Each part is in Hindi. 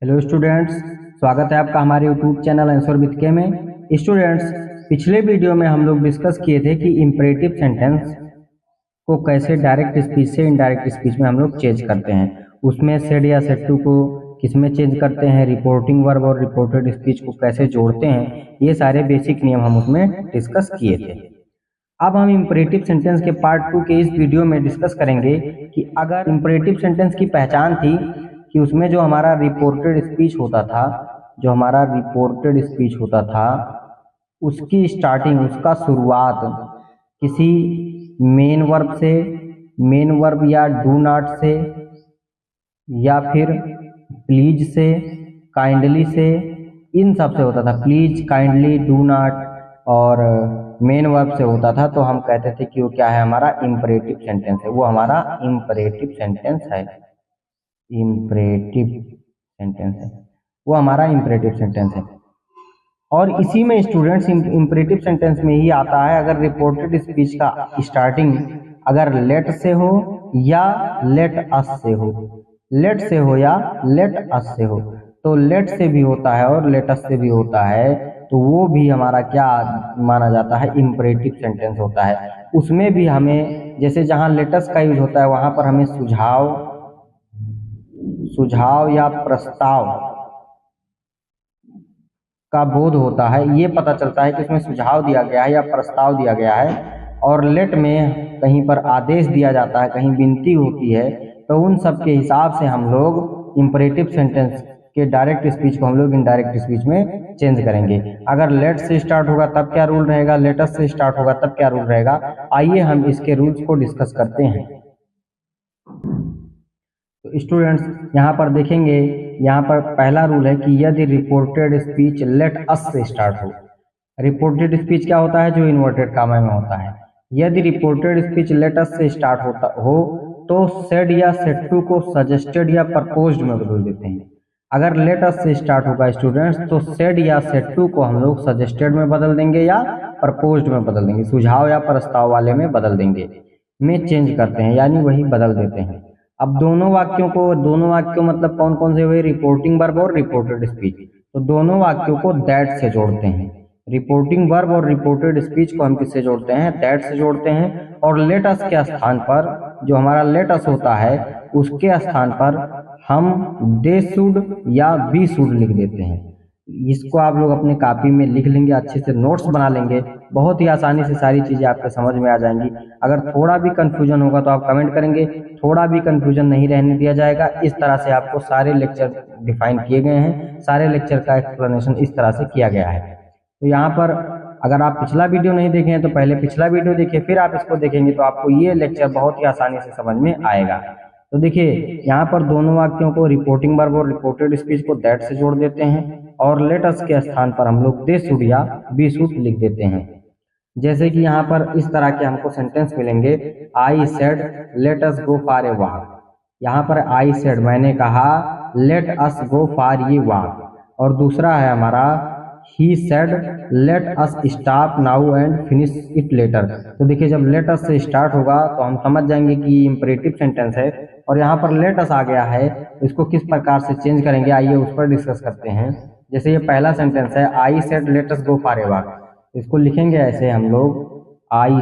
हेलो स्टूडेंट्स, स्वागत है आपका हमारे यूट्यूब चैनल आंसर विद के में। स्टूडेंट्स, पिछले वीडियो में हम लोग डिस्कस किए थे कि इम्परेटिव सेंटेंस को कैसे डायरेक्ट स्पीच से इनडायरेक्ट स्पीच में हम लोग चेंज करते हैं। उसमें सेड या सेड टू को किस में चेंज करते हैं, रिपोर्टिंग वर्ब और रिपोर्टेड स्पीच को कैसे जोड़ते हैं, ये सारे बेसिक नियम हम उसमें डिस्कस किए थे। अब हम इम्परेटिव सेंटेंस के पार्ट 2 के इस वीडियो में डिस्कस करेंगे कि अगर इम्परेटिव सेंटेंस की पहचान थी कि उसमें जो हमारा रिपोर्टेड स्पीच होता था, उसकी स्टार्टिंग, उसका शुरुआत किसी मेन वर्ब या डू नॉट से, या फिर प्लीज से, काइंडली से, इन सब से होता था। प्लीज, काइंडली, डू नॉट और मेन वर्ब से होता था, तो हम कहते थे कि वो क्या है, हमारा इम्परेटिव सेंटेंस है। वो हमारा इम्परेटिव सेंटेंस है। वो हमारा इम्परेटिव सेंटेंस है। और इसी में स्टूडेंट्स इम्परेटिव सेंटेंस में ही आता है अगर रिपोर्टेड स्पीच का स्टार्टिंग अगर लेट से हो या लेट अस से हो, तो लेट से भी होता है और लेट अस से भी होता है, तो वो भी हमारा क्या माना जाता है, इम्परेटिव सेंटेंस होता है। उसमें भी हमें, जैसे जहाँ लेटस का यूज होता है वहां पर हमें सुझाव या प्रस्ताव का बोध होता है। ये पता चलता है कि उसमें सुझाव दिया गया है या प्रस्ताव दिया गया है। और लेट में कहीं पर आदेश दिया जाता है, कहीं विनती होती है, तो उन सब के हिसाब से हम लोग इम्परेटिव सेंटेंस के डायरेक्ट स्पीच को हम लोग इनडायरेक्ट स्पीच में चेंज करेंगे। अगर लेट से स्टार्ट होगा तब क्या रूल रहेगा, लेटस से स्टार्ट होगा तब क्या रूल रहेगा। आइए हम इसके रूल्स को डिस्कस करते हैं। तो स्टूडेंट्स, यहाँ पर देखेंगे, यहाँ पर पहला रूल है कि यदि रिपोर्टेड स्पीच लेट अस से स्टार्ट हो। रिपोर्टेड स्पीच क्या होता है, जो इन्वर्टेड कामा में होता है। यदि रिपोर्टेड स्पीच लेट अस से स्टार्ट हो तो सेड या सेड टू को सजेस्टेड या प्रपोज्ड में बदल देते हैं। अगर लेट अस से स्टार्ट होगा स्टूडेंट्स, तो सेड या सेड टू को हम लोग सजेस्टेड में बदल देंगे या प्रपोज्ड में बदल देंगे, सुझाव या प्रस्ताव वाले में बदल देंगे, में चेंज करते हैं, यानी वही बदल देते हैं। अब दोनों वाक्यों मतलब कौन कौन से हुए, रिपोर्टिंग वर्ब और रिपोर्टेड स्पीच। तो दोनों वाक्यों को दैट से जोड़ते हैं। रिपोर्टिंग वर्ब और रिपोर्टेड स्पीच को हम किससे जोड़ते हैं, दैट से जोड़ते हैं। और लेट अस के स्थान पर, जो हमारा लेट अस होता है, उसके स्थान पर हम दे शुड या वी शुड लिख देते हैं। इसको आप लोग अपने कॉपी में लिख लेंगे, अच्छे से नोट्स बना लेंगे, बहुत ही आसानी से सारी चीजें आपके समझ में आ जाएंगी। अगर थोड़ा भी कंफ्यूजन होगा तो आप कमेंट करेंगे, थोड़ा भी कंफ्यूजन नहीं रहने दिया जाएगा। इस तरह से आपको सारे लेक्चर डिफाइन किए गए हैं, सारे लेक्चर का एक्सप्लेनेशन इस तरह से किया गया है। तो यहाँ पर अगर आप पिछला वीडियो नहीं देखे हैं तो पहले पिछला वीडियो देखिए, फिर आप इसको देखेंगे तो आपको ये लेक्चर बहुत ही आसानी से समझ में आएगा। तो देखिए, यहाँ पर दोनों वाक्यों को, रिपोर्टिंग वर्ब और रिपोर्टेड स्पीच को दैट से जोड़ देते हैं, और लेट अस के स्थान पर हम लोग दे शुड या बी शुड लिख देते हैं। जैसे कि यहाँ पर इस तरह के हमको सेंटेंस मिलेंगे, I said let us go for a walk. यहाँ पर आई सेड, मैंने कहा, लेट अस गो फॉर ये वॉक। और दूसरा है हमारा, he said let us stop now and finish it letter. तो देखिए, जब लेट अस से स्टार्ट होगा तो हम समझ जाएंगे कि इम्परेटिव सेंटेंस है। और यहाँ पर लेट अस आ गया है, इसको किस प्रकार से चेंज करेंगे, आइए उस पर डिस्कस करते हैं। जैसे ये पहला सेंटेंस है, I said let us go for a walk. इसको लिखेंगे ऐसे हम लोग, आई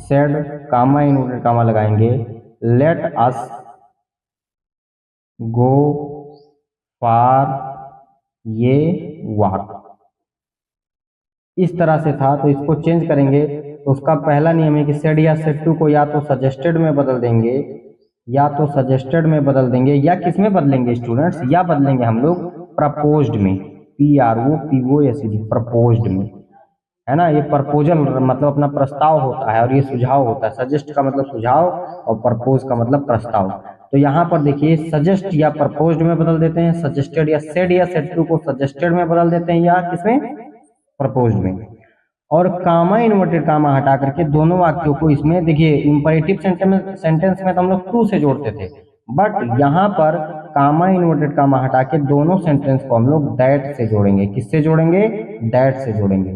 सेड कामा इन्वर्टेड कामा लगाएंगे, लेट अस गो फॉर ये वॉक। इस तरह से था, तो इसको चेंज करेंगे तो उसका पहला नियम है कि सेड या सेड टू को या तो सजेस्टेड में बदल देंगे, या किस में बदलेंगे स्टूडेंट्स, या बदलेंगे हम लोग प्रपोज्ड में, PROPOSED, प्रपोज्ड में, है ना। ये प्रपोजल मतलब अपना प्रस्ताव होता है, और ये सुझाव होता है। सजेस्ट का मतलब सुझाव और प्रपोज का मतलब प्रस्ताव। तो यहाँ पर देखिए, सजेस्ट या प्रपोज्ड में बदल देते हैं, सजेस्टेड या सेड टू को सजेस्टेड में बदल देते हैं, या किसमें, प्रपोज्ड में। और कामा इन्वर्टेड कामा हटा करके दोनों वाक्यों को, इसमें देखिए इम्परेटिव सेंटेंस में तो हम लोग टू से जोड़ते थे, बट यहाँ पर कामा इन्वर्टेड कामा हटा के दोनों सेंटेंस को हम लोग दैट से जोड़ेंगे। किससे जोड़ेंगे, दैट से जोड़ेंगे।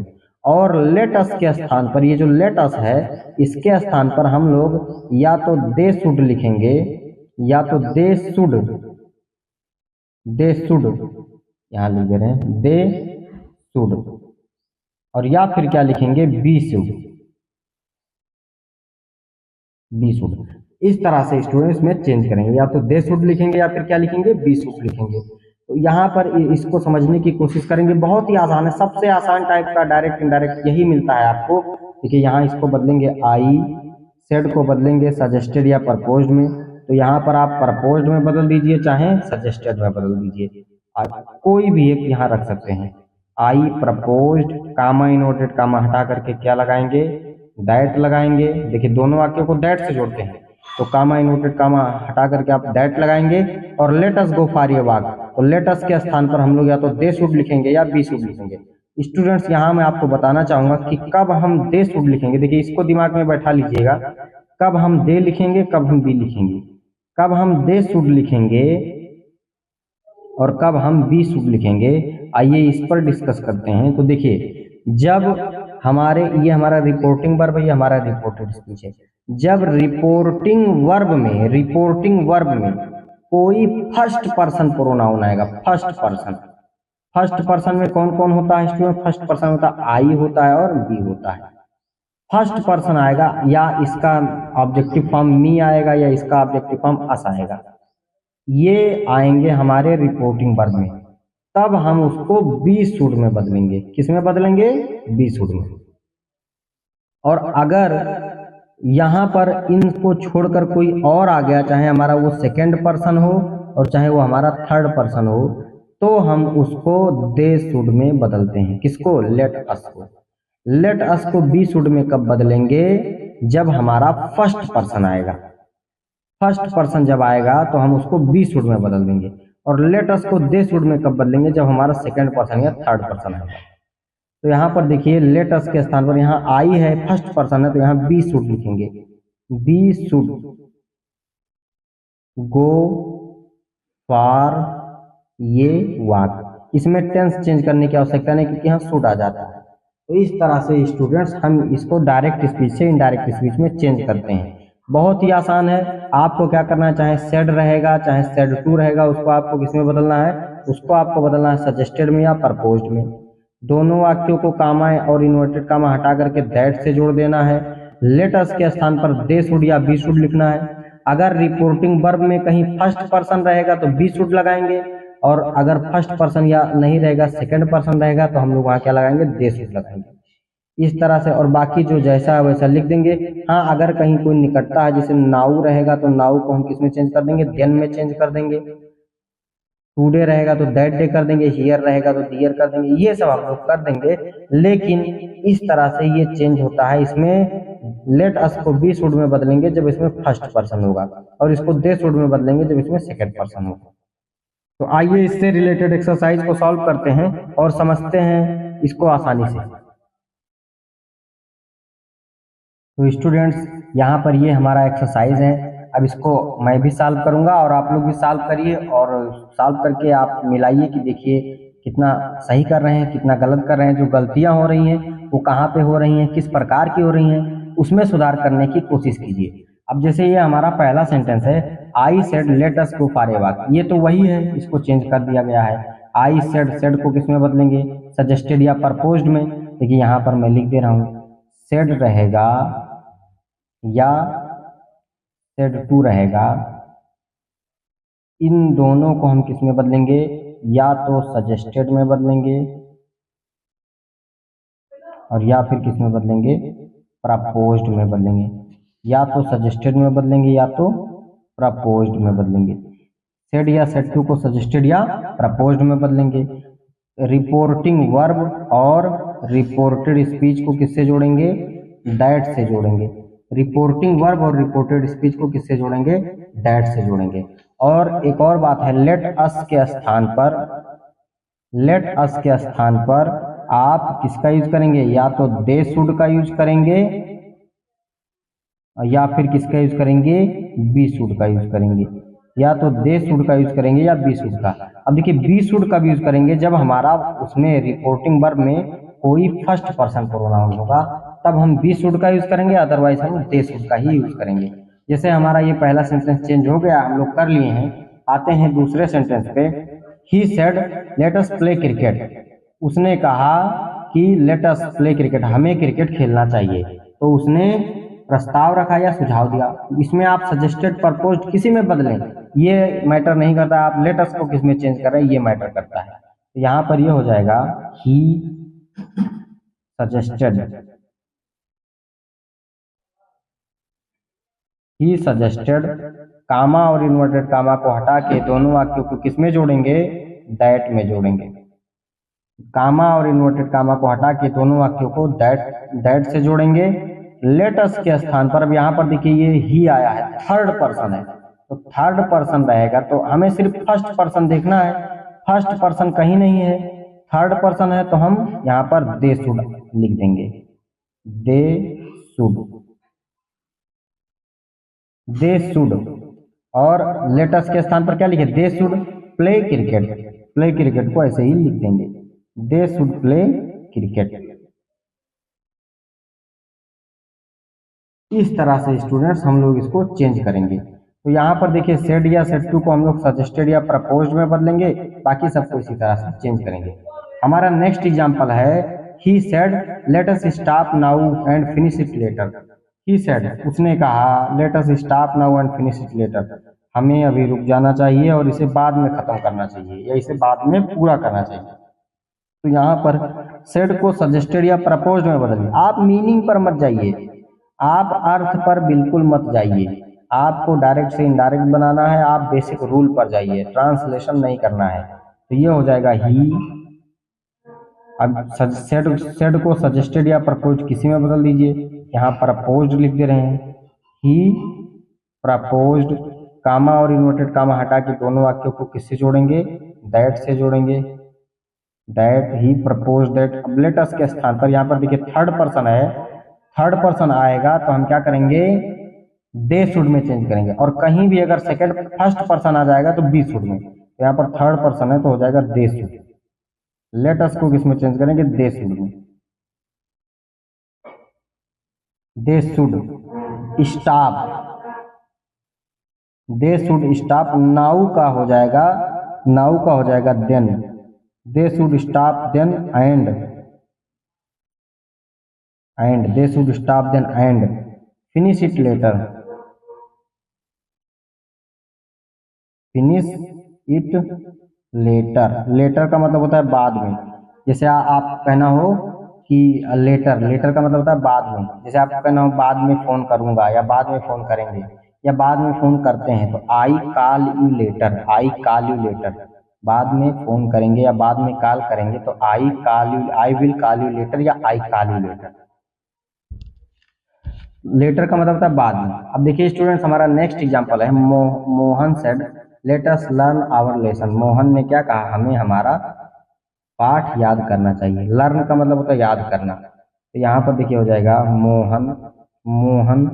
और लेट अस के स्थान पर, ये जो लेट अस है इसके स्थान पर हम लोग या तो दे शुड लिखेंगे, या तो दे शुड यहाँ लिख दे रहे हैं दे शुड, और या फिर क्या लिखेंगे बी शुड। इस तरह से स्टूडेंट्स में चेंज करेंगे, या तो दे शुड लिखेंगे या फिर क्या लिखेंगे बी शुड लिखेंगे। तो यहाँ पर इसको समझने की कोशिश करेंगे, बहुत ही आसान है, सबसे आसान टाइप का डायरेक्ट इनडायरेक्ट यही मिलता है आपको। देखिए यहाँ इसको बदलेंगे आई सेड को बदलेंगे सजेस्टेड या प्रपोज्ड में, तो यहाँ पर आप प्रपोज्ड में बदल दीजिए चाहे सजेस्टेड में बदल दीजिए, कोई भी एक यहाँ रख सकते हैं। आई प्रपोज्ड कामा इनवर्टेड कामा हटा करके क्या लगाएंगे दैट लगाएंगे। देखिए दोनों वाक्यों को दैट से जोड़ते हैं, तो कामा इनवर्टेड कामा हटा करके आप दैट लगाएंगे। और let us go for a walk, तो लेट अस के स्थान पर हम लोग या तो दे शुड लिखेंगे या बी शुड लिखेंगे। स्टूडेंट्स यहाँ मैं आपको बताना चाहूंगा कि कब हम दे शुड लिखेंगे। देखिए इसको दिमाग में बैठा लीजिएगा, कब हम दे लिखेंगे कब हम बी लिखेंगे, कब हम दे शुड लिखेंगे और कब हम बी शुड लिखेंगे। आइए इस पर डिस्कस करते हैं। तो देखिए जब हमारे ये हमारा रिपोर्टिंग वर्ब है, ये हमारा रिपोर्टेड स्पीच है। जब रिपोर्टिंग वर्ब में कोई फर्स्ट पर्सन प्रोनाउन आएगा, फर्स्ट पर्सन में कौन कौन होता है स्टूडेंट? फर्स्ट पर्सन होता है आई होता है और बी होता है। फर्स्ट पर्सन आएगा या इसका ऑब्जेक्टिव फॉर्म मी आएगा या इसका ऑब्जेक्टिव फॉर्म अस आएगा, ये आएंगे हमारे रिपोर्टिंग वर्ब में, तब हम उसको बी शुड में बदलेंगे। किस में बदलेंगे? बी शुड में। और अगर यहाँ पर इनको छोड़कर कोई और आ गया, चाहे हमारा वो सेकंड पर्सन हो और चाहे वो हमारा थर्ड पर्सन हो, तो हम उसको दे शुड में बदलते हैं। किसको? लेट अस को। लेट अस को बी शुड में कब बदलेंगे? जब हमारा फर्स्ट पर्सन आएगा। फर्स्ट पर्सन जब आएगा तो हम उसको बी शुड में बदल देंगे। और लेट अस को दे शुड में कब बदलेंगे? जब हमारा सेकंड पर्सन या थर्ड पर्सन आएगा। तो यहाँ पर देखिए लेट अस के स्थान पर यहाँ आई है, फर्स्ट पर्सन है, तो यहाँ बी शुड लिखेंगे। बी शुड गो फॉर ये वॉक। इसमें टेंस चेंज करने की आवश्यकता नहीं क्योंकि यहाँ शुड आ जाता है। तो इस तरह से स्टूडेंट्स हम इसको डायरेक्ट स्पीच से इनडायरेक्ट स्पीच में चेंज करते हैं। बहुत ही आसान है। आपको क्या करना है, चाहे सेड रहेगा चाहे सेड टू रहेगा, उसको आपको किसमें बदलना है? उसको आपको बदलना है सजेस्टेड में या प्रपोज्ड में। दोनों वाक्यों को कामा और इन्वर्टेड कामा हटा करके दैट से जोड़ देना है। लेट अस के स्थान पर दे शुड या बी शुड लिखना है। अगर रिपोर्टिंग वर्ब में कहीं फर्स्ट पर्सन रहेगा तो बी शुड लगाएंगे, और अगर फर्स्ट पर्सन या नहीं रहेगा सेकंड पर्सन रहेगा तो हम लोग वहाँ क्या लगाएंगे? दे शुड लगाएंगे। इस तरह से, और बाकी जो जैसा है वैसा लिख देंगे। हाँ, अगर कहीं कोई निकटता है जैसे नाउ रहेगा तो नाउ को हम किस में चेंज कर देंगे? देन में चेंज कर देंगे। टुडे रहेगा तो दैट डे कर देंगे, हियर रहेगा तो दियर कर देंगे, ये सब हम लोग कर देंगे। लेकिन इस तरह से ये चेंज होता है। इसमें लेट अस को बी शुड में बदलेंगे जब इसमें फर्स्ट पर्सन होगा, और इसको दे शुड में बदलेंगे जब इसमें सेकंड पर्सन होगा। तो आइए इससे रिलेटेड एक्सरसाइज को सॉल्व करते हैं और समझते हैं इसको आसानी से। तो स्टूडेंट्स यहाँ पर ये हमारा एक्सरसाइज है। अब इसको मैं भी सॉल्व करूंगा और आप लोग भी सॉल्व करिए, और सॉल्व करके आप मिलाइए कि देखिए कितना सही कर रहे हैं कितना गलत कर रहे हैं। जो गलतियां हो रही हैं वो कहाँ पे हो रही हैं, किस प्रकार की हो रही हैं, उसमें सुधार करने की कोशिश कीजिए। अब जैसे ये हमारा पहला सेंटेंस है, I said let us go for a walk, ये तो वही है, इसको चेंज कर दिया गया है। आई सेड को किस में बदलेंगे? सजेस्टेड या प्रपोज्ड में। देखिए यहाँ पर मैं लिख दे रहा हूँ, सेड रहेगा या सेड टू रहेगा। इन दोनों को हम किस में बदलेंगे? या तो सजेस्टेड में बदलेंगे और या फिर किस में बदलेंगे? प्रपोज्ड में बदलेंगे। या तो सजेस्टेड में बदलेंगे या तो प्रपोज्ड में बदलेंगे। सेड या सेड टू को सजेस्टेड या प्रपोज्ड में बदलेंगे। रिपोर्टिंग वर्ब और रिपोर्टेड स्पीच को किससे जोड़ेंगे? दैट से जोड़ेंगे। रिपोर्टिंग वर्ब और रिपोर्टेड स्पीच को किससे जोड़ेंगे? दैट से जोड़ेंगे। और एक और बात है, लेट अस के स्थान पर आप किसका यूज करेंगे? या तो दे शुड का यूज करेंगे या फिर किसका यूज करेंगे? बी शुड का यूज करेंगे। या तो दे शुड का यूज करेंगे या बी शुड का। अब देखिए बी शुड का भी यूज करेंगे जब हमारा उसमें रिपोर्टिंग वर्ब में कोई फर्स्ट पर्सन प्रोनाउन होगा तब हम बी शुड का यूज करेंगे, अदरवाइज हम दे शुड का ही यूज करेंगे। जैसे हमारा ये पहला सेंटेंस चेंज हो गया, हम लोग कर लिए हैं। आते हैं दूसरे सेंटेंस पे। He said let us play cricket. उसने कहा कि लेट अस प्ले क्रिकेट, हमें क्रिकेट खेलना चाहिए। तो उसने प्रस्ताव रखा या सुझाव दिया। इसमें आप सजेस्टेड प्रपोज्ड किसी में बदलें, ये मैटर नहीं करता। आप लेट अस को किस में चेंज कर रहे हैं ये मैटर करता है। तो यहाँ पर ये हो जाएगा ही सजेस्टेड, ही सजेस्टेड, कामा और इन्वर्टेड कामा को हटा के दोनों वाक्यों को किस में जोड़ेंगे, दैट में जोड़ेंगे। कामा और इन्वर्टेड कामा को हटा के दोनों वाक्यों को दैट से जोड़ेंगे। लेट अस के स्थान पर अब यहाँ पर देखिए ये ही आया है, थर्ड पर्सन है, तो थर्ड पर्सन रहेगा। तो हमें सिर्फ फर्स्ट पर्सन देखना है, फर्स्ट पर्सन कहीं नहीं है, थर्ड पर्सन है, तो हम यहाँ पर दे शुड लिख देंगे। They should, they should. और लेट अस के स्थान पर क्या लिखे, they should play cricket. Play cricket को ऐसे ही लिख देंगे, दे शुड प्ले क्रिकेट। इस तरह से स्टूडेंट्स हम लोग इसको चेंज करेंगे। तो यहाँ पर देखिए सेड या सेड टू को हम लोग सजेस्टेड या प्रपोज्ड में बदलेंगे, बाकी सबको इसी तरह से चेंज करेंगे। हमारा नेक्स्ट एग्जांपल है he said let us stop now and finish it letter. He said, उसने कहा, let us stop now and finish it letter, हमें अभी रुक जाना चाहिए और इसे बाद में खत्म करना चाहिए या इसे बाद में पूरा करना चाहिए। तो यहाँ पर सेड को सजेस्टेड या प्रपोज्ड में बदलिए। आप मीनिंग पर मत जाइए, आप अर्थ पर बिल्कुल मत जाइए, आपको डायरेक्ट से इनडायरेक्ट बनाना है। आप बेसिक रूल पर जाइए, ट्रांसलेशन नहीं करना है। तो ये हो जाएगा ही। अब सेड को सजेस्टेड या प्रपोज्ड किसी में बदल दीजिए, यहाँ प्रपोज्ड लिख दे रहे हैं। ही प्रपोज्ड, कामा और इन्वर्टेड कामा हटा के दोनों वाक्यों को किससे जोड़ेंगे, दैट से जोड़ेंगे। That, he proposed that. अब लेट अस के स्थान पर यहाँ पर देखिए थर्ड पर्सन है, थर्ड पर्सन आएगा तो हम क्या करेंगे, दे शुड में चेंज करेंगे। और कहीं भी अगर सेकंड फर्स्ट पर्सन आ जाएगा तो बी शुड में। तो यहाँ पर थर्ड पर्सन है तो हो जाएगा दे शुड। लेट अस को किस में चेंज करेंगे, दे शुड में। They should stop, they should stop. Now का हो जाएगा, नाउ का हो जाएगा then. They should stop then and, and they should stop then and finish it later. Finish it later, later का मतलब होता है बाद में। जैसे आप कहना हो कि लेटर, लेटर का मतलब होता है बाद में। जैसे आप कहना हो बाद में फोन करूंगा या बाद में फोन करेंगे या बाद में फोन करते हैं, तो I call you letter, I call you letter. बाद में फोन करेंगे या बाद में कॉल करेंगे तो I call you, I will call you later या I call you later. Later का मतलब होता है बाद में। अब देखिए स्टूडेंट्स हमारा नेक्स्ट एग्जांपल है Mohan said let us learn our lesson. Mohan ने क्या कहा, हमें हमारा पाठ याद करना चाहिए। लर्न का मतलब होता है याद करना। तो यहाँ पर देखिए हो जाएगा मोहन, मोहन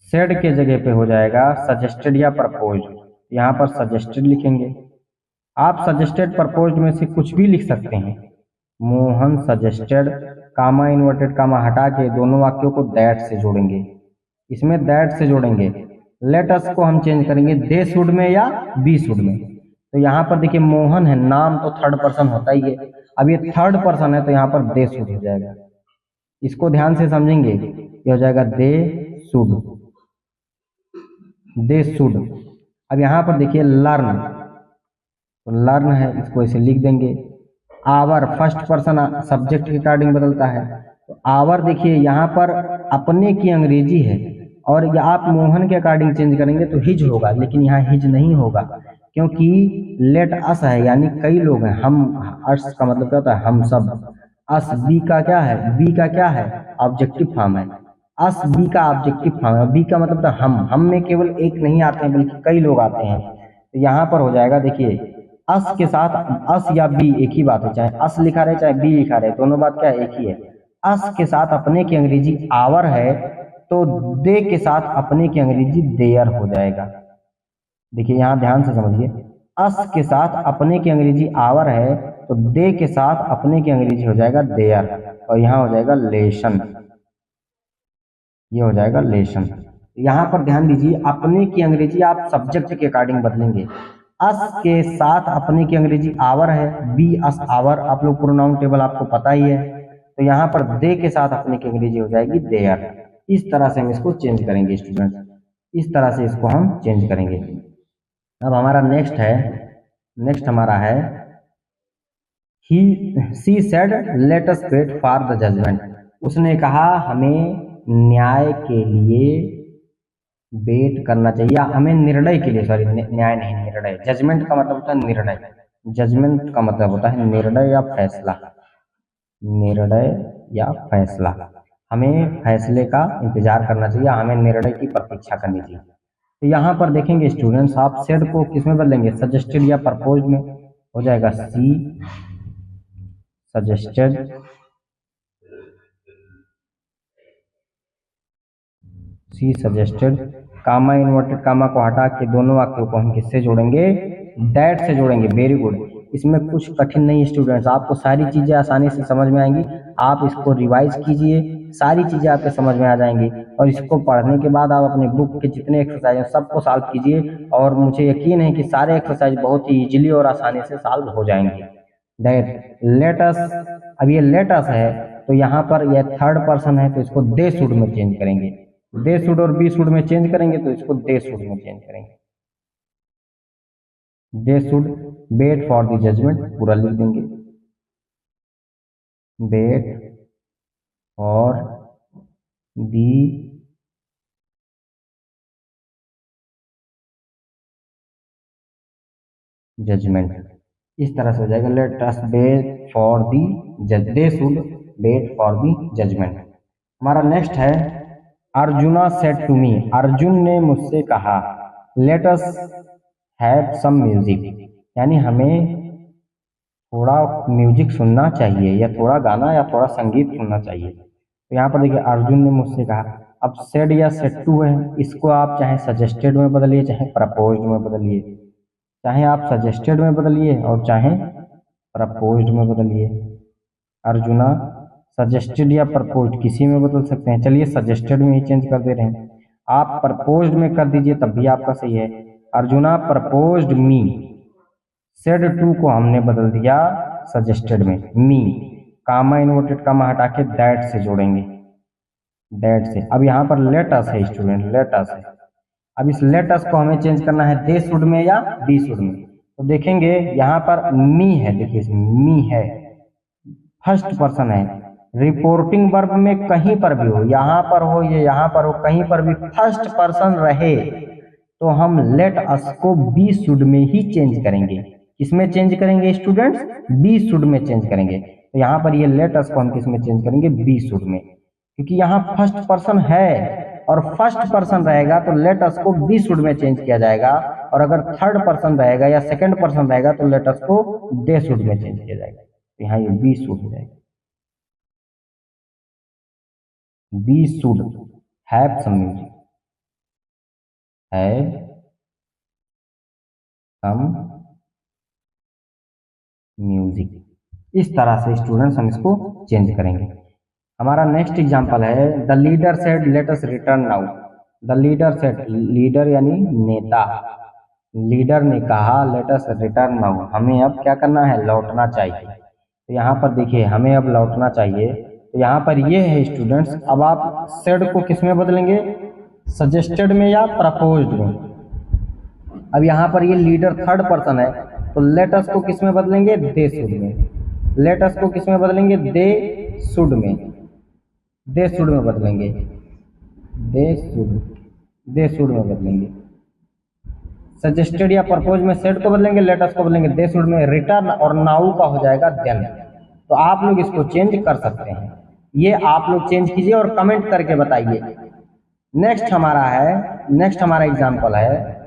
सेड के जगह पे हो जाएगा सजेस्टेड या प्रपोज्ड। यहाँ पर सजेस्टेड लिखेंगे। आप सजेस्टेड प्रपोज्ड में से कुछ भी लिख सकते हैं। मोहन सजेस्टेड, कामा इन्वर्टेड कामा हटा के दोनों वाक्यों को दैट से जोड़ेंगे। इसमें दैट से जोड़ेंगे। लेट अस को हम चेंज करेंगे दे शुड में या बी शुड में। तो यहाँ पर देखिए मोहन है, नाम तो थर्ड पर्सन होता ही है। अब ये थर्ड पर्सन है तो यहाँ पर दे शुड हो जाएगा। इसको ध्यान से समझेंगे, ये हो जाएगा दे शुड, दे शुड। अब यहाँ पर देखिए लर्न, तो लर्न है, इसको ऐसे लिख देंगे। आवर फर्स्ट पर्सन सब्जेक्ट के अकॉर्डिंग बदलता है। तो आवर देखिए यहाँ पर अपने की अंग्रेजी है और आप मोहन के अकॉर्डिंग चेंज करेंगे तो हिज होगा, लेकिन यहाँ हिज नहीं होगा क्योंकि लेट अस है, यानी कई लोग हैं। हम, अस का मतलब क्या होता है, हम सब। अस बी का क्या है, बी का क्या है, ऑब्जेक्टिव फॉर्म है। अस बी का ऑब्जेक्टिव फॉर्म है। बी का मतलब था हम में केवल एक नहीं आते हैं बल्कि कई लोग आते हैं। तो यहाँ पर हो जाएगा देखिए अस के साथ अस या बी एक ही बात है, चाहे अस लिखा रहे चाहे बी लिखा रहे, दोनों बात क्या है, एक ही है। अस के साथ अपने की अंग्रेजी आवर है तो दे के साथ अपने की अंग्रेजी देयर हो जाएगा। देखिए यहाँ ध्यान से समझिए, अस के साथ अपने की अंग्रेजी आवर है, तो दे के साथ अपने की अंग्रेजी हो जाएगा देयर, और यहाँ हो जाएगा लेशन, ये हो जाएगा लेशन। यहाँ पर ध्यान दीजिए, अपने की अंग्रेजी आप सब्जेक्ट के अकॉर्डिंग बदलेंगे। अस के साथ अपने की अंग्रेजी आवर है, बी अस आवर, आप लोग प्रोनाउन टेबल आपको पता ही है, तो यहाँ पर दे के साथ अपने की अंग्रेजी हो जाएगी देयर। इस तरह से हम इसको चेंज करेंगे स्टूडेंट, इस तरह से इसको हम चेंज करेंगे। अब हमारा नेक्स्ट हमारा है she said let us wait for the judgment. उसने कहा हमें न्याय के लिए वेट करना चाहिए, या हमें निर्णय के लिए, सॉरी न्याय नहीं निर्णय, जजमेंट का मतलब होता है निर्णय, जजमेंट का मतलब होता है निर्णय या फैसला, निर्णय या फैसला। हमें फैसले का इंतजार करना चाहिए, हमें निर्णय की प्रतीक्षा करनी चाहिए। तो यहाँ पर देखेंगे स्टूडेंट्स, आप सेड को किस में बदलेंगे, सजेस्टेड या प्रपोज्ड में, हो जाएगा सी सजेस्टेड, सी सजेस्टेड, कामा इन्वर्टेड कामा को हटा के दोनों वाक्यों को हम किससे जोड़ेंगे, दैट से जोड़ेंगे। वेरी गुड, इसमें कुछ कठिन नहीं स्टूडेंट्स, आपको सारी चीजें आसानी से समझ में आएंगी। आप इसको रिवाइज कीजिए, सारी चीजें आपके समझ में आ जाएंगी, और इसको पढ़ने के बाद आप अपने बुक के जितने एक्सरसाइज हैं सबको सॉल्व कीजिए, और मुझे यकीन है कि सारे एक्सरसाइज बहुत ही इजीली और आसानी से सॉल्व हो जाएंगे। दैट लेट अस, अब ये लेट अस है तो यहाँ पर यह थर्ड पर्सन है, तो इसको दे शुड में चेंज करेंगे, दे शुड और बी शुड में चेंज करेंगे, तो इसको दे शुड में चेंज करेंगे। They should wait for the judgment, पूरा लिख देंगे, वेट फॉर दी जजमेंट, इस तरह से हो जाएगा, let us wait for the जज, they should wait for the judgement. हमारा नेक्स्ट है Arjuna said to me, Arjun ने मुझसे कहा, let us have some music, यानी हमें थोड़ा म्यूजिक सुनना चाहिए, या थोड़ा गाना या थोड़ा संगीत सुनना चाहिए। तो यहाँ पर देखिए अर्जुन ने मुझसे कहा, अब सेड या सेड टू है, इसको आप चाहे सजेस्टेड में बदलिए चाहे प्रपोज्ड में बदलिए, चाहे आप सजेस्टेड में बदलिए और चाहे प्रपोज्ड में बदलिए। अर्जुना सजेस्टेड या प्रपोज्ड किसी में बदल सकते हैं, चलिए सजेस्टेड में ही चेंज कर दे रहे हैं, आप प्रपोज्ड में कर दीजिए तब भी आपका सही है। Arjuna proposed me, said to को हमने बदल दिया सजेस्टेड में, मी कामा इन्वर्टेड कामा हटा के दैट से जोड़ेंगे, दैट से। अब यहाँ पर लेट अस है स्टूडेंट, लेट अस है, अब इस लेट अस को हमें चेंज करना है दे शुड में या बी शुड में। तो देखेंगे यहाँ पर मी है, देखिए मी है, फर्स्ट पर्सन है, रिपोर्टिंग वर्ब में कहीं पर भी हो, यहाँ पर हो या यहाँ पर हो, कहीं पर भी फर्स्ट पर्सन रहे तो हम लेट अस को बी शुड में ही चेंज करेंगे। किसमें चेंज करेंगे स्टूडेंट्स, बी शुड में चेंज करेंगे। तो यहाँ पर ये लेट अस को हम किस में चेंज करेंगे, बी शुड में, क्योंकि यहाँ फर्स्ट पर्सन है और फर्स्ट पर्सन रहेगा तो लेट अस को बी शुड में चेंज किया जाएगा, और अगर थर्ड पर्सन रहेगा या सेकंड पर्सन रहेगा तो लेट अस को दे शुड में चेंज किया जाएगा। तो यहाँ ये बी शुड हो जाएगा, be should have some music, have some music. इस तरह से स्टूडेंट्स हम इसको चेंज करेंगे। हमारा नेक्स्ट एग्जांपल है the leader said let us return now. The leader said, leader यानी नेता, लीडर ने कहा लेट अस रिटर्न नाउ, हमें अब क्या करना है, लौटना चाहिए। तो यहाँ पर देखिए हमें अब लौटना चाहिए, तो यहाँ पर ये है स्टूडेंट्स, अब आप सेड को किस में बदलेंगे, सजेस्टेड में या प्रपोज्ड में। अब यहाँ पर ये लीडर थर्ड पर्सन है तो लेट अस को किस में बदलेंगे, दे शुड में, लेट अस को किस में बदलेंगे, दे शुड में, दे शुड में बदलेंगे, दे शुड में बदलेंगे। सजेस्टेड या प्रपोज में सेड को बदलेंगे, लेट अस को बदलेंगे दे शुड में, रिटर्न और नाउ का हो जाएगा देन। तो आप लोग इसको चेंज कर सकते हैं, ये आप लोग चेंज कीजिए और कमेंट करके बताइए। नेक्स्ट हमारा एग्जाम्पल है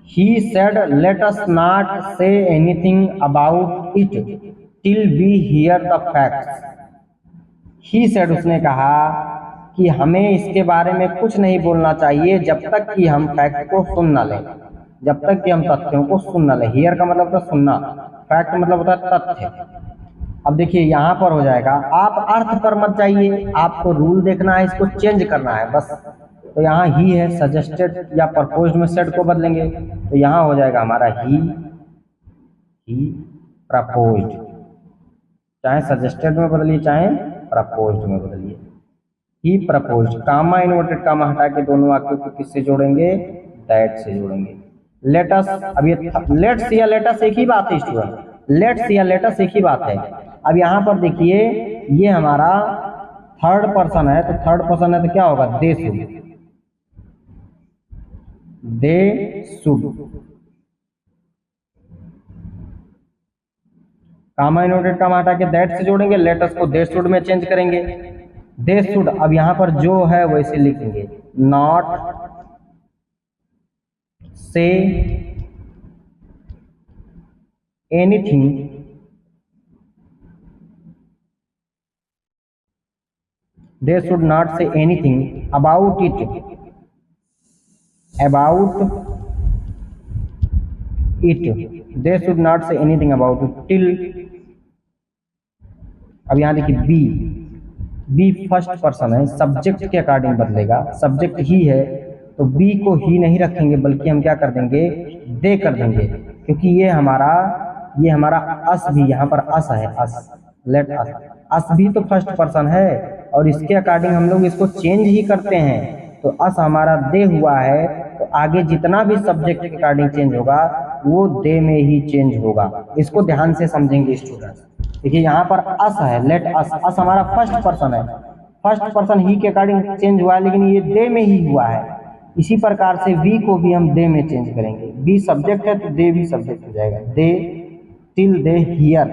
He said, let us not say anything about it till we hear the facts. He said, उसने कहा कि हमें इसके बारे में कुछ नहीं बोलना चाहिए जब तक कि हम फैक्ट को सुन ना लें। जब तक कि हम तथ्यों को सुन न लें। हियर का मतलब होता है सुनना, फैक्ट मतलब होता है तथ्य। अब देखिए यहाँ पर हो जाएगा, आप अर्थ पर मत जाइए, आपको रूल देखना है, इसको चेंज करना है बस। तो यहाँ ही है, सजेस्टेड या प्रपोज्ड में सेड को बदलेंगे, तो यहाँ हो जाएगा हमारा ही प्रपोज्ड। चाहे सजेस्टेड में बदलिए चाहे प्रपोज्ड में बदलिए। ही प्रपोज्ड, कामा इन्वर्टेड कामा हटा के दोनों वाक्यों को किससे जोड़ेंगे? दैट से जोड़ेंगे। लेटस, अब ये लेट्स या लेटस एक ही बात है स्टूडेंट, लेट्स या लेटस एक ही बात है। अब यहाँ पर देखिए ये हमारा थर्ड पर्सन है, तो थर्ड पर्सन है तो क्या होगा? They should, they should. Comma inverted comma हटा के दैट से जोड़ेंगे, लेटस को दे शुड में चेंज करेंगे। दे शुड, अब यहाँ पर जो है वैसे लिखेंगे, not say anything they should not say anything about it they should not say anything about it till। अब यहां देखिए बी फर्स्ट पर्सन है, सब्जेक्ट के अकॉर्डिंग बदलेगा, सब्जेक्ट ही है तो बी को ही नहीं रखेंगे बल्कि हम क्या कर देंगे? दे कर देंगे, क्योंकि ये हमारा अस भी यहाँ पर अस है, अस, लेट अस भी तो फर्स्ट पर्सन है और इसके अकॉर्डिंग हम लोग इसको चेंज ही करते हैं। तो अस हमारा दे हुआ है, तो आगे जितना भी सब्जेक्ट के अकॉर्डिंग चेंज होगा वो दे में ही चेंज होगा। इसको ध्यान से समझेंगे स्टूडेंट्स। देखिए यहाँ पर अस है, लेट अस हमारा फर्स्ट पर्सन है, फर्स्ट पर्सन ही के अकॉर्डिंग चेंज हुआ है लेकिन ये दे में ही हुआ है। इसी प्रकार से वी को भी हम दे में चेंज करेंगे, बी सब्जेक्ट है तो दे भी सब्जेक्ट हो जाएगा, दे टिल दे हियर।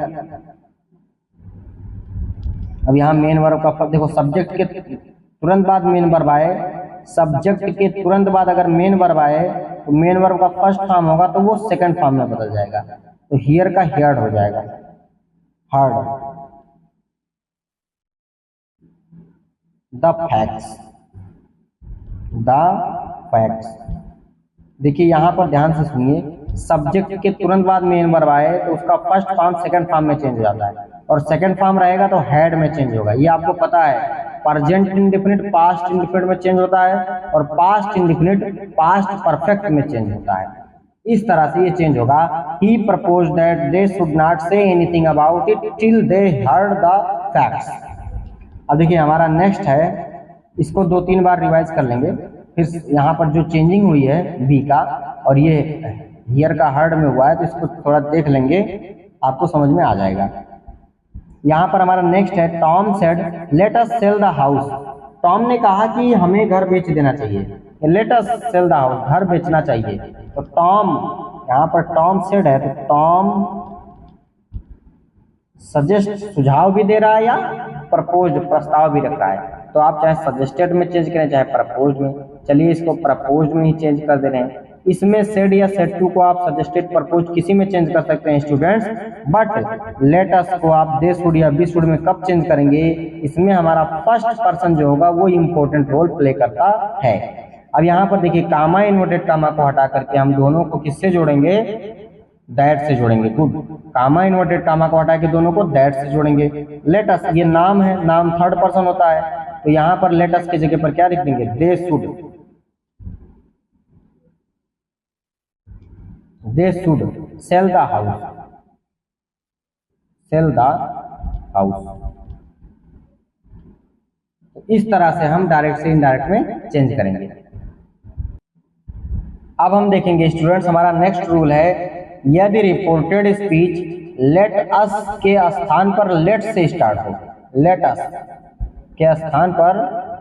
अब यहाँ मेन वर्ब का देखो, सब्जेक्ट के तुरंत बाद मेन वर्ब आए, सब्जेक्ट के तुरंत बाद अगर मेन वर्ब आए तो मेन वर्ब का फर्स्ट फॉर्म होगा तो वो सेकंड फॉर्म में बदल जाएगा, तो हियर का हियर्ड हो जाएगा, हर्ड। द फैक्ट्स, देखिए यहाँ पर ध्यान से सुनिए, सब्जेक्ट के तुरंत बाद मेन वर्ब आए तो उसका फर्स्ट फॉर्म सेकंड फॉर्म में चेंज हो जाता है, और सेकंड फॉर्म रहेगा तो हैड में चेंज होगा। ये आपको पता है, प्रेजेंट इंडेफिनिट पास्ट इंडेफिनिट में चेंज होता है और पास्ट इंडेफिनिट पास्ट परफेक्ट में चेंज होता है। इस तरह से ये चेंज होगा। He proposed that they should not say anything about it till they heard the facts. अब देखिए हमारा नेक्स्ट है, इसको 2-3 बार रिवाइज कर लेंगे, फिर यहाँ पर जो चेंजिंग हुई है बी का और ये हियर का हर्ड में हुआ है तो इसको थोड़ा देख लेंगे, आपको समझ में आ जाएगा। यहाँ पर हमारा नेक्स्ट है, Tom said let us sell the house. Tom ने कहा कि हमें घर बेच देना चाहिए, let us sell the house, घर बेचना चाहिए। तो टॉम, यहाँ पर टॉम सेड है तो टॉम सजेस्ट, सुझाव भी दे रहा है या प्रपोज, प्रस्ताव भी रख रहा है। तो आप चाहे सजेस्टेड में चेंज करें चाहे प्रपोज में, चलिए इसको प्रपोज में ही चेंज कर दे रहे हैं। इसमें सेड या सेड टू को आप सजेस्टेड प्रपोज किसी में चेंज कर सकते हैं स्टूडेंट्स, बट लेट अस को आप दे शुड या बी शुड में कब चेंज करेंगे? इसमें हमारा फर्स्ट पर्सन जो होगा वो इंपॉर्टेंट रोल प्ले करता है। अब यहाँ पर देखिए कामा इन्वर्टेड कामा को हटा करके हम दोनों को किससे जोड़ेंगे? दैट से जोड़ेंगे। गुड, कामा इन्वर्टेड कामा को हटा के दोनों को दैट से जोड़ेंगे। लेट अस, ये नाम है, नाम थर्ड पर्सन होता है तो यहाँ पर लेट अस की जगह पर क्या लिख देंगे? They should, they should sell the house, sell the house. इस तरह से हम डायरेक्ट से इनडायरेक्ट में चेंज करेंगे। अब हम देखेंगे स्टूडेंट्स, हमारा नेक्स्ट रूल है, यदि रिपोर्टेड स्पीच लेट अस के स्थान पर लेट से स्टार्ट हो, लेट अस के स्थान पर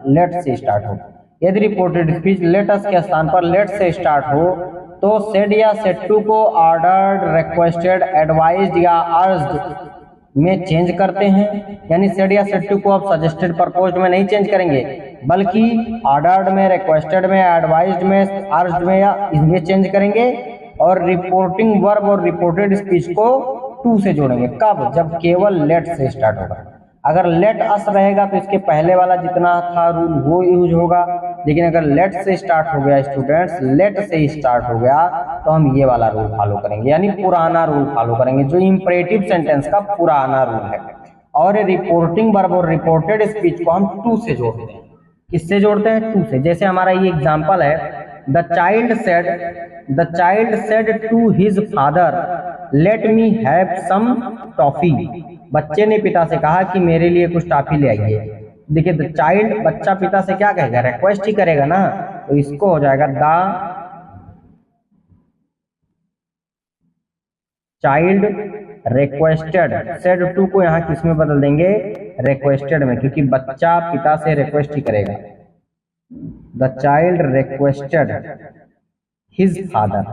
लेट से स्टार्ट हो। यदि रिपोर्टेड स्पीच लेट अस के स्थान पर लेट से स्टार्ट हो तो सेड या सेड टू को ऑर्डर्ड, रिक्वेस्टेड, एडवाइज्ड या अर्ज्ड में चेंज करते हैं। यानी सेड या सेड टू को आप सजेस्टेड, प्रपोज्ड में नहीं चेंज करेंगे बल्कि ऑर्डर्ड में, रिक्वेस्टेड में, एडवाइज्ड में, अर्ज्ड में या इसमें चेंज करेंगे। और रिपोर्टिंग वर्ब और रिपोर्टेड स्पीच को टू से जोड़ेंगे। कब? जब केवल लेट से स्टार्ट होगा। अगर लेट अस रहेगा तो इसके पहले वाला जितना था रूल वो यूज होगा, लेकिन अगर लेट से स्टार्ट हो गया स्टूडेंट्स, लेट से स्टार्ट हो गया तो हम ये वाला रूल फॉलो करेंगे, यानी पुराना रूल फॉलो करेंगे जो इंपरेटिव सेंटेंस का पुराना रूल है। और रिपोर्टिंग वर्ब और रिपोर्टेड स्पीच को हम टू से जोड़ते हैं। किससे जोड़ते हैं? टू से। जैसे हमारा ये एग्जाम्पल है, the child said to his father let me have some toffee. बच्चे ने पिता से कहा कि मेरे लिए कुछ टॉफी ले आइए। देखिए द चाइल्ड, बच्चा पिता से क्या कहेगा? रिक्वेस्ट ही करेगा ना, तो इसको हो जाएगा the child requested. Said to को यहाँ किस में बदल देंगे? रिक्वेस्टेड में, क्योंकि बच्चा पिता से रिक्वेस्ट ही करेगा। The child requested his father,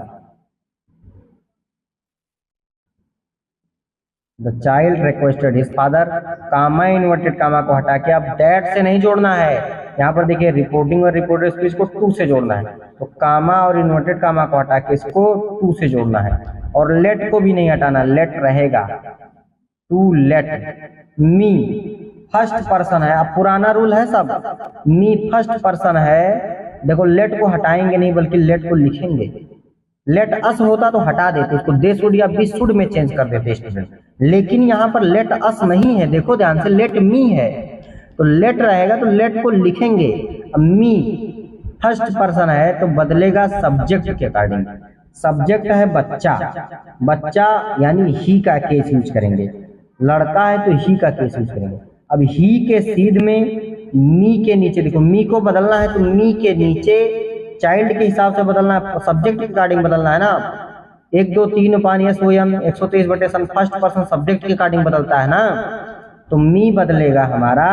the child requested his father. Comma inverted comma को हटा के अब दैट से नहीं जोड़ना है। यहाँ पर देखिए रिपोर्टिंग और रिपोर्टेड स्पीच को टू से जोड़ना है, तो कामा और इन्वर्टेड कामा को हटा के इसको टू से जोड़ना है। और लेट को भी नहीं हटाना, लेट रहेगा, to let. Me first person है, अब पुराना रूल है सब, मी फर्स्ट पर्सन है। देखो लेट को हटाएंगे नहीं बल्कि लेट को लिखेंगे। लेट अस होता तो हटा देते, इसको दे शुड या बी शुड में चेंज कर देते स्टूडेंट, लेकिन यहाँ पर लेट अस नहीं है, देखो ध्यान से, लेट मी है, तो लेट रहेगा तो लेट को लिखेंगे। अब मी फर्स्ट पर्सन है तो बदलेगा सब्जेक्ट के अकॉर्डिंग। सब्जेक्ट है बच्चा, बच्चा यानी ही का केस यूज करेंगे, लड़का है तो ही का केस यूज करेंगे। अब ही के सीध में मी के नीचे देखो, मी को बदलना है तो मी के नीचे चाइल्ड के हिसाब से बदलना है, सब्जेक्ट के अकॉर्डिंग बदलना है ना। 1 2 3 पानी एस 123/सन फर्स्ट पर्सन सब्जेक्ट के अकॉर्डिंग बदलता है ना, तो मी बदलेगा हमारा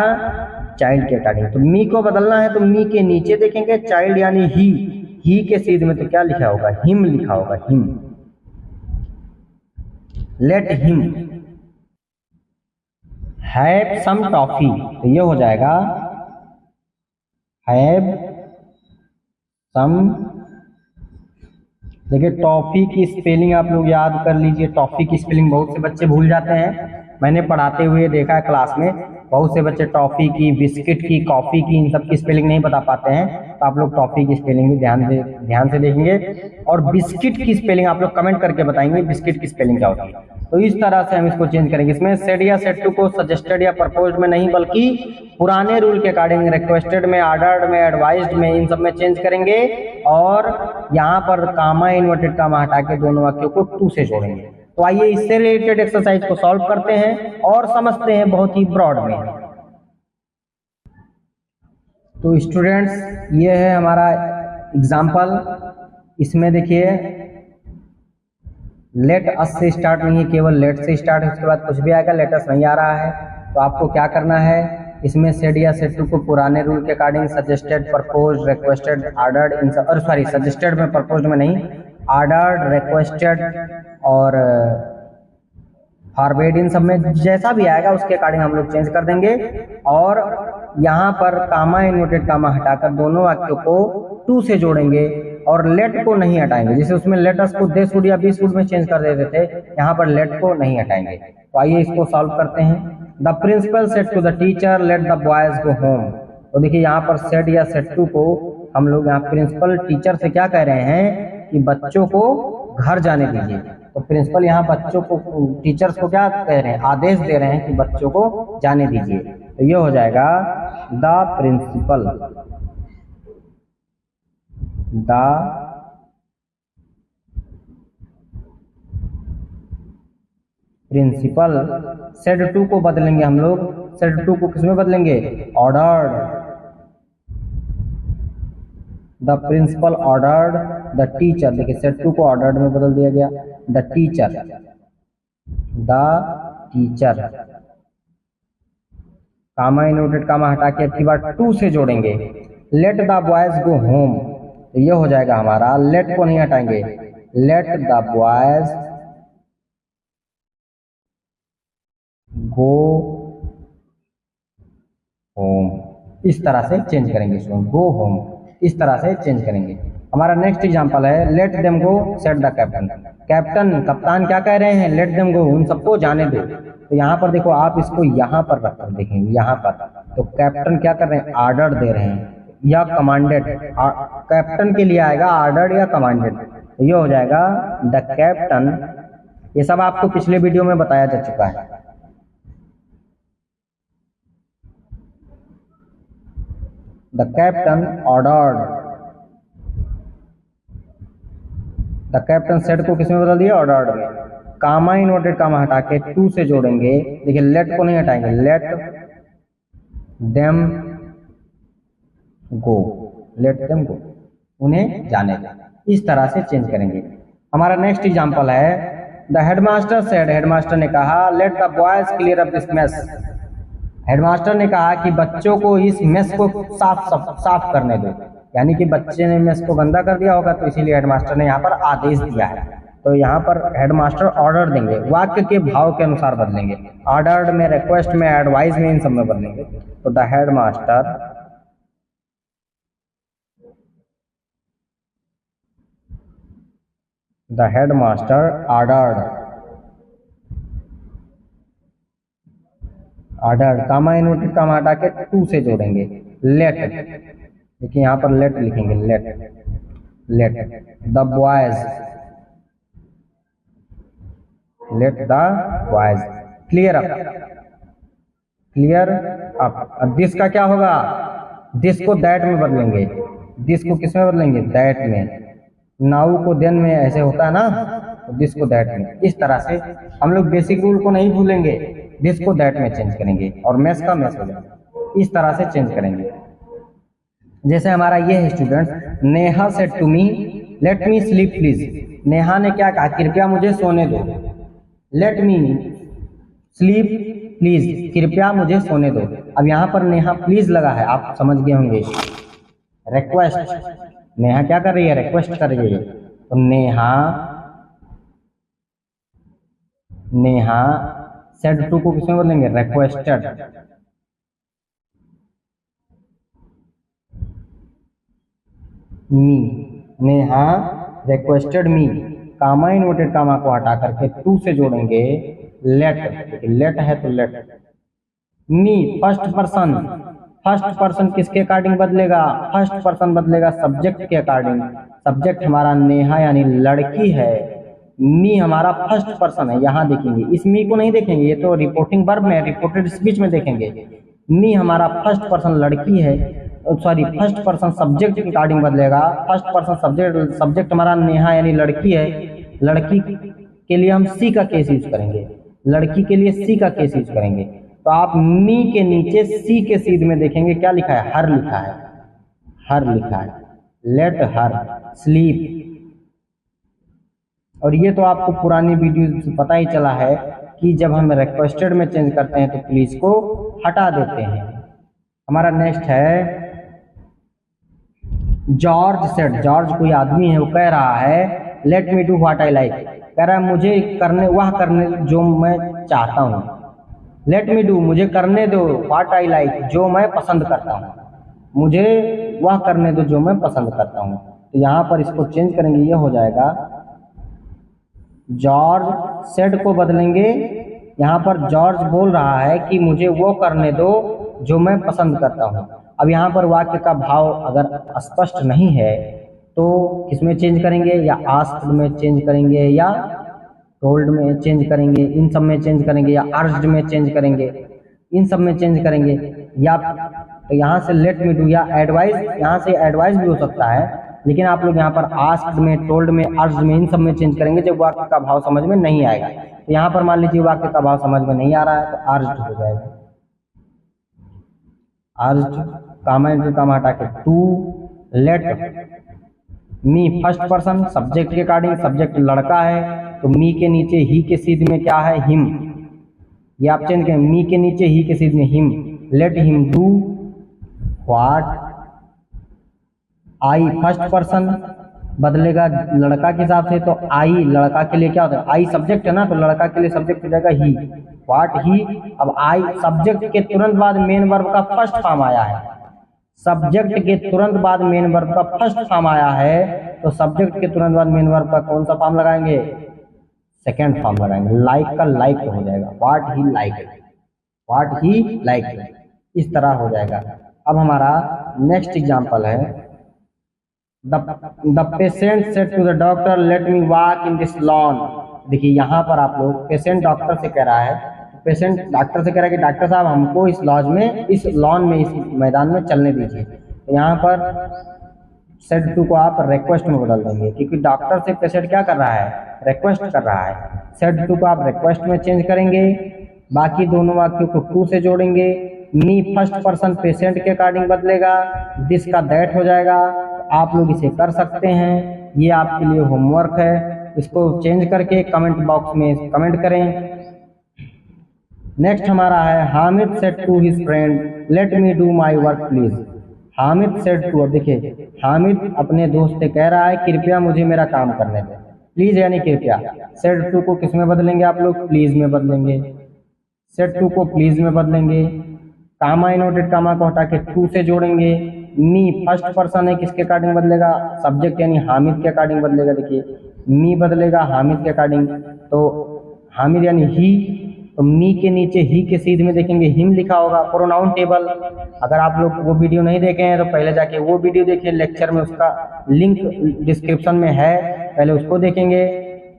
चाइल्ड के अकॉर्डिंग। तो मी को बदलना है तो मी के नीचे देखेंगे चाइल्ड यानी ही के सीध में तो क्या लिखा होगा? हिम लिखा होगा, him. Let him have some toffee, तो ये हो जाएगा हैव सम। देखिए टॉफी की स्पेलिंग आप लोग याद कर लीजिए, टॉफी की स्पेलिंग बहुत से बच्चे भूल जाते हैं, मैंने पढ़ाते हुए देखा है क्लास में, बहुत से बच्चे टॉफी की, बिस्किट की, कॉफी की, इन सब की स्पेलिंग नहीं बता पाते हैं। तो आप लोग टॉफी की स्पेलिंग भी ध्यान से देखेंगे, और बिस्किट की स्पेलिंग आप लोग कमेंट करके बताएंगे बिस्किट की स्पेलिंग क्या होती है। तो इस तरह से हम इसको चेंज करेंगे। इसमें सेड या सेड टू को सजेस्टेड या प्रपोज्ड में नहीं बल्कि पुराने रूल के अकॉर्डिंग रिक्वेस्टेड में, ऑर्डर्ड में, एडवाइज्ड में, इन सब में चेंज करेंगे। और यहाँ पर कामा इन्वर्टेड कामा हटा के दोनों वाक्यों को टू से जोड़ेंगे। तो आइए इससे रिलेटेड एक्सरसाइज को सॉल्व करते हैं और समझते हैं बहुत ही ब्रॉड में। तो स्टूडेंट्स ये है हमारा एग्जाम्पल, इसमें देखिए लेट अस से स्टार्ट नहीं है, केवल लेट से स्टार्ट है, उसके बाद कुछ भी आएगा, लेट अस नहीं आ रहा है। तो आपको क्या करना है, इसमें सेड या सेड टू को पुराने रूल के according suggested, proposed, requested, ordered, इन सब, और सॉरी सजेस्टेड में, प्रपोज्ड में नहीं, ऑर्डर्ड, रिक्वेस्टेड और फॉरवर्ड, इन सब में जैसा भी आएगा उसके अकॉर्डिंग हम लोग चेंज कर देंगे। और यहाँ पर कामा इन्वर्टेड कामा हटाकर दोनों वाक्यों को टू से जोड़ेंगे और लेट को नहीं हटाएंगे। जैसे उसमें लेटस को दे शुड या बी शुड में चेंज कर देते थे, यहाँ पर लेट को नहीं हटाएंगे। तो आइए इसको सॉल्व करते हैं। The principal said to the teacher let the boys go home. तो देखिए यहाँ पर सेड या सेड टू को हम लोग यहाँ प्रिंसिपल टीचर से क्या कह रहे हैं कि बच्चों को घर जाने दीजिए। तो प्रिंसिपल यहाँ बच्चों को, टीचर्स को क्या कह रहे हैं? आदेश दे रहे हैं कि बच्चों को जाने दीजिए। तो ये हो जाएगा the principal, the principal. Said to को बदलेंगे हम लोग, सेड टू को किसमें बदलेंगे? Ordered. The principal ordered the teacher, देखिए सेड टू को ऑर्डर्ड में बदल दिया गया, the teacher, the teacher. Comma inverted comma हटा के अब की बार टू से जोड़ेंगे। Let the boys go home, तो ये हो जाएगा हमारा, लेट को नहीं हटाएंगे, let the boys go home. इस तरह से चेंज करेंगे इसको, गो होम, इस तरह से चेंज करेंगे। हमारा नेक्स्ट एग्जांपल है let them go set the captain. Captain कप्तान क्या कह रहे हैं, लेट देम गो, उन सबको जाने दो। तो यहाँ पर देखो आप इसको यहाँ पर रखकर देखेंगे, यहाँ पर तो कैप्टन क्या कर रहे हैं, आर्डर दे रहे हैं या कमांडेड। कैप्टन के लिए आएगा आर्डर या कमांडेड, तो ये हो जाएगा द कैप्टन। ये सब आपको पिछले वीडियो में बताया जा चुका है। The captain ordered, the captain set को किसमें बदल दिया, ऑर्डर्ड में। कामा इन्वर्टेड कामा हटा के टू से जोड़ेंगे। देखिए लेट को नहीं हटाएंगे, let them go, let them go, उन्हें जाने दो, इस तरह से चेंज करेंगे। हमारा नेक्स्ट एग्जांपल है द हेडमास्टर सेड, हेडमास्टर ने कहा late the boys clear up this mess. Headmaster ने कहा कि बच्चों को इस मेस को साफ करने दो, यानी कि बच्चे ने मेस को गंदा कर दिया होगा, तो इसीलिए हेडमास्टर ने यहाँ पर आदेश दिया है। तो यहाँ पर हेडमास्टर ऑर्डर देंगे, वाक्य के भाव के अनुसार बदलेंगे, ऑर्डर्ड में, रिक्वेस्ट में, एडवाइस में, इन सब में बदलेंगे। तो the headmaster ordered comma inverted comma हटा के टू से जोड़ेंगे। लेट, देखिए यहाँ पर लेट लिखेंगे, late the boys, late the boys clear up. अब दिस का क्या होगा, दिस को दैट में बदलेंगे, दिस को किस में बदलेंगे, दैट में। नाउ को देन में ऐसे होता है ना, तो दिस को दैट में। इस तरह से हम लोग बेसिक रूल को नहीं भूलेंगे, दिस को दैट में चेंज करेंगे और मेस का मेस हो जाएगा, इस तरह से चेंज करेंगे। जैसे हमारा ये है student, Neha said to me let me sleep please. Neha ने क्या कहा, कृपया मुझे सोने दो। लेट मी स्लीप प्लीज, कृपया मुझे सोने दो। अब यहाँ पर नेहा प्लीज लगा है, आप समझ गए होंगे, रिक्वेस्ट। नेहा क्या कर रही है, रिक्वेस्ट कर रही है। तो नेहा सेड टू को किसमें बदलेंगे, रिक्वेस्टेड। मी, नेहा रिक्वेस्टेड मी, कामा इन्वर्टेड कामा को हटा करके टू से जोड़ेंगे। लेट, लेट है तो late. Me first person, first person किसके अकॉर्डिंग बदलेगा, फर्स्ट पर्सन बदलेगा सब्जेक्ट के अकॉर्डिंग। सब्जेक्ट हमारा नेहा यानी लड़की है, मी हमारा फर्स्ट पर्सन है। यहाँ देखेंगे, इस मी को नहीं देखेंगे, ये तो रिपोर्टिंग वर्ब में, रिपोर्टेड स्पीच में देखेंगे। मी हमारा फर्स्ट पर्सन लड़की है, सॉरी फर्स्ट पर्सन सब्जेक्ट के अकॉर्डिंग बदलेगा। फर्स्ट पर्सन सब्जेक्ट हमारा नेहा यानी लड़की है। लड़की के लिए हम सी का केस यूज करेंगे, लड़की के लिए सी का केस यूज करेंगे। तो आप मी के नीचे सी के सीध में देखेंगे क्या लिखा है, हर लिखा है, हर लिखा है। Let her sleep. और ये तो आपको पुरानी वीडियो से पता ही चला है कि जब हम रिक्वेस्टेड में चेंज करते हैं तो प्लीज को हटा देते हैं। हमारा नेक्स्ट है जॉर्ज सेड, जॉर्ज कोई आदमी है, वो कह रहा है late me do what I like. कह रहा है मुझे करने जो मैं चाहता हूँ। लेट मी डू, मुझे करने दो, व्हाट आई लाइक, जो मैं पसंद करता हूँ, मुझे वह करने दो जो मैं पसंद करता हूँ। तो यहाँ पर इसको चेंज करेंगे, ये हो जाएगा जॉर्ज सेड को बदलेंगे। यहाँ पर जॉर्ज बोल रहा है कि मुझे वो करने दो जो मैं पसंद करता हूँ। अब यहाँ पर वाक्य का भाव अगर स्पष्ट नहीं है तो किसमें चेंज करेंगे, या आस्क्ड में चेंज करेंगे, या टोल्ड में चेंज करेंगे, इन सब में चेंज करेंगे, या अर्ज्ड में चेंज करेंगे, इन सब में चेंज करेंगे। या तो यहाँ से लेट मी डू या एडवाइस, यहाँ से एडवाइस भी हो सकता है, लेकिन आप लोग यहाँ पर आस्क्ड में, टोल्ड में, अर्ज्ड में, इन सब में चेंज करेंगे जब वाक्य का भाव समझ में नहीं आएगा। तो यहाँ पर मान लीजिए वाक्य का भाव समझ में नहीं आ रहा है तो अर्ज्ड हो जाएगा। अर्ज्ड, कामा इनटू कामा हटा के to. Let me first person subject के अकॉर्डिंग, सब्जेक्ट लड़का है तो मी के नीचे ही के सीध में क्या है, हिम। ये आप चेंज करें, मी के नीचे ही के सीध में him. Let him do what I, first person बदलेगा लड़का के हिसाब से, तो आई लड़का के लिए क्या होता है, आई सब्जेक्ट है ना, तो लड़का के लिए सब्जेक्ट हो जाएगा ही, व्हाट ही। अब आई सब्जेक्ट के तुरंत बाद मेन वर्ब का फर्स्ट फॉर्म आया है, सब्जेक्ट के तुरंत बाद मेन वर्ब का फर्स्ट फॉर्म आया है, तो सब्जेक्ट के तुरंत बाद मेन वर्ब का कौन सा फॉर्म लगाएंगे? सेकेंड फॉर्म लगाएंगे। लाइक का लाइक हो जाएगा, what he like, what he like, इस तरह हो जाएगा। अब हमारा नेक्स्ट एग्जांपल है, the patient said to the doctor let me walk in this lawn. देखिए यहाँ पर आप लोग, पेशेंट डॉक्टर से कह रहा है, पेशेंट डॉक्टर से कह रहा है कि डॉक्टर साहब हमको इस लॉज में, इस लॉन में, इस मैदान में चलने दीजिए। तो यहाँ पर सेड टू को आप रिक्वेस्ट में बदल देंगे, क्योंकि डॉक्टर से पेशेंट क्या कर रहा है? रिक्वेस्ट कर रहा है। सेड टू को आप रिक्वेस्ट में चेंज करेंगे, बाकी दोनों वाक्यों को टू से जोड़ेंगे। मी फर्स्ट पर्सन पेशेंट के अकॉर्डिंग बदलेगा, दिस का दैट हो जाएगा। आप लोग इसे कर सकते हैं, ये आपके लिए होमवर्क है, इसको चेंज करके कमेंट बॉक्स में कमेंट करें। नेक्स्ट हमारा है, Hamid said to his friend let me do my work please. Hamid said to, अब देखिए हामिद अपने दोस्त से कह रहा है कृपया मुझे मेरा काम करने दें। प्लीज यानी कृपया, सेड टू को किस में बदलेंगे आप लोग? प्लीज में बदलेंगे। सेड टू को प्लीज में बदलेंगे, कामा इनवर्टेड कामा को हटा के टू से जोड़ेंगे। मी फर्स्ट पर्सन है, किसके अकॉर्डिंग बदलेगा? सब्जेक्ट यानी हामिद के अकॉर्डिंग बदलेगा। देखिए मी बदलेगा हामिद के अकॉर्डिंग, तो हामिद यानी ही, तो मी के नीचे ही के सीध में देखेंगे हिम लिखा होगा। प्रोनाउन टेबल, अगर आप लोग वो वीडियो नहीं देखे हैं तो पहले जाके वो वीडियो देखिए, लेक्चर में उसका लिंक डिस्क्रिप्शन में है, पहले उसको देखेंगे,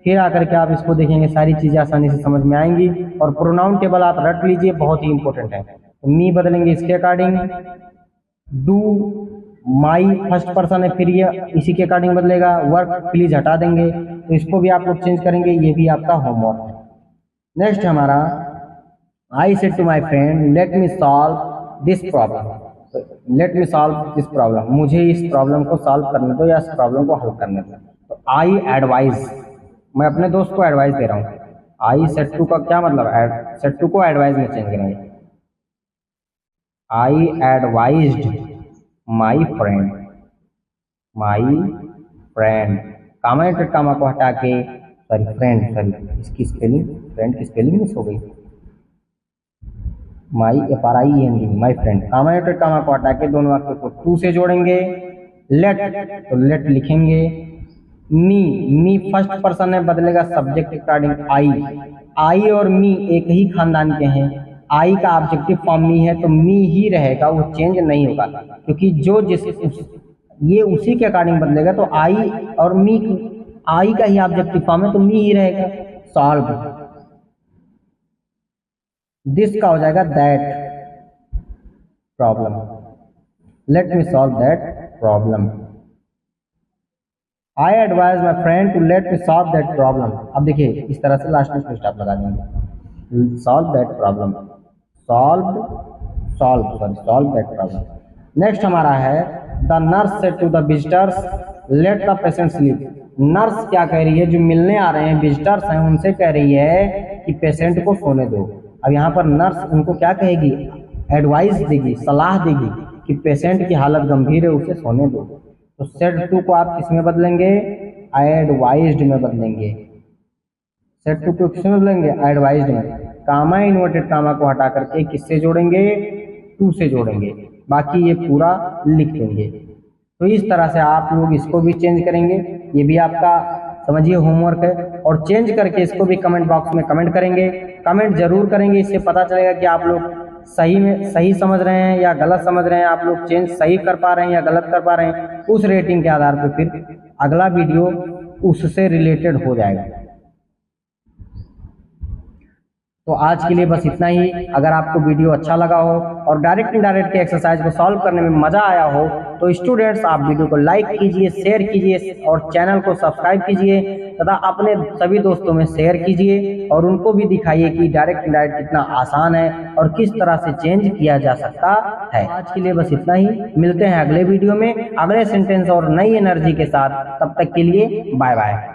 फिर आकर के आप इसको देखेंगे, सारी चीज़ें आसानी से समझ में आएंगी। और प्रोनाउन टेबल आप रट लीजिए, बहुत ही इंपॉर्टेंट है। तो मी बदलेंगे इसके according, do my first person है, फिर ये इसी के अकॉर्डिंग बदलेगा। वर्क प्लीज हटा देंगे, तो इसको भी आप लोग चेंज करेंगे, ये भी आपका होमवर्क है। नेक्स्ट हमारा, I said to my friend let me solve this problem. Let me solve this problem, मुझे इस प्रॉब्लम को सॉल्व करने दो या इस प्रॉब्लम को हल करने दो। तो आई एडवाइज, मैं अपने दोस्त को एडवाइस दे रहा हूँ। आई सेड टू का क्या मतलब? सेड टू को एडवाइस में चेंज करेंगे। I advised my friend, my friend, comma intended comma को हटा के, सॉरी फ्रेंड, सॉरी इसकी स्पेलिंग, फ्रेंड की स्पेलिंग मिस हो गई, माई FRIEND, माई फ्रेंड। कामा इंटेड कामा को हटा के दोनों वाक्यों को टू से जोड़ेंगे। लेट, तो लेट लिखेंगे। मी फर्स्ट पर्सन है, बदलेगा सब्जेक्ट के अकॉर्डिंग आई। आई और मी एक ही खानदान के हैं, आई का ऑब्जेक्टिव फॉर्म मी है, तो मी ही रहेगा, वो चेंज नहीं होगा, क्योंकि जो जिस ये उसी के अकॉर्डिंग बदलेगा। तो आई और मी, आई का ही ऑब्जेक्टिव फॉर्म है, तो मी ही रहेगा। सॉल्व, दिस का हो जाएगा that problem, let me solve that problem. I advise my friend to let me solve that problem. अब देखिए इस तरह से लास्ट में फुल स्टॉप लगा देंगे, solve that problem, solve that problem. Next हमारा है, the nurse said to the visitors let the patient sleep. Nurse क्या कह रही है? जो मिलने आ रहे हैं विजिटर्स हैं, उनसे कह रही है कि पेशेंट को सोने दो। अब यहाँ पर नर्स उनको क्या कहेगी? एडवाइस देगी, सलाह देगी कि पेशेंट की हालत गंभीर है, उसे सोने दो। तो सेड टू को आप किस में बदलेंगे? एडवाइज्ड में बदलेंगे। सेड टू को किस में बदलेंगे? एडवाइज्ड में। कामा इन्वर्टेड कामा को हटा करके किससे जोड़ेंगे? टू से जोड़ेंगे, बाकी ये पूरा लिख देंगे। तो इस तरह से आप लोग इसको भी चेंज करेंगे, ये भी आपका समझिए होमवर्क है। और चेंज करके इसको भी कमेंट बॉक्स में कमेंट करेंगे, कमेंट जरूर करेंगे, इससे पता चलेगा कि आप लोग सही में सही समझ रहे हैं या गलत समझ रहे हैं, आप लोग चेंज सही कर पा रहे हैं या गलत कर पा रहे हैं। उस रेटिंग के आधार पर फिर अगला वीडियो उससे रिलेटेड हो जाएगा। तो आज के लिए बस इतना ही। अगर आपको वीडियो अच्छा लगा हो और डायरेक्ट इनडायरेक्ट के एक्सरसाइज को सॉल्व करने में मजा आया हो, तो स्टूडेंट्स आप वीडियो को लाइक कीजिए, शेयर कीजिए और चैनल को सब्सक्राइब कीजिए तथा अपने सभी दोस्तों में शेयर कीजिए और उनको भी दिखाइए कि डायरेक्ट इनडायरेक्ट कितना आसान है और किस तरह से चेंज किया जा सकता है। आज के लिए बस इतना ही, मिलते हैं अगले वीडियो में अगले सेंटेंस और नई एनर्जी के साथ। तब तक के लिए बाय बाय।